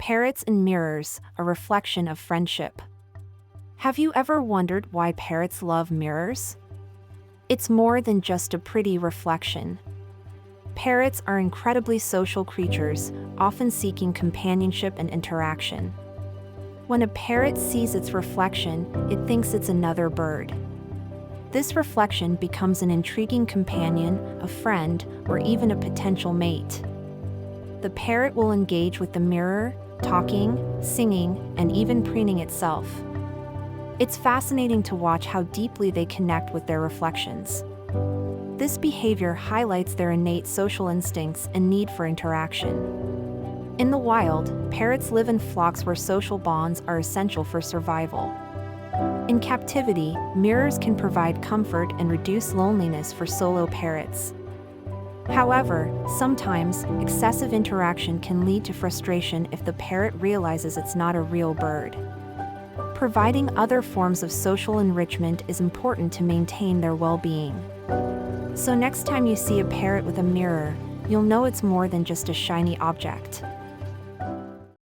Parrots and mirrors, a reflection of friendship. Have you ever wondered why parrots love mirrors? It's more than just a pretty reflection. Parrots are incredibly social creatures, often seeking companionship and interaction. When a parrot sees its reflection, it thinks it's another bird. This reflection becomes an intriguing companion, a friend, or even a potential mate. The parrot will engage with the mirror, talking, singing, and even preening itself. It's fascinating to watch how deeply they connect with their reflections. This behavior highlights their innate social instincts and need for interaction. In the wild, parrots live in flocks where social bonds are essential for survival. In captivity, mirrors can provide comfort and reduce loneliness for solo parrots. However, sometimes, excessive interaction can lead to frustration if the parrot realizes it's not a real bird. Providing other forms of social enrichment is important to maintain their well-being. So next time you see a parrot with a mirror, you'll know it's more than just a shiny object.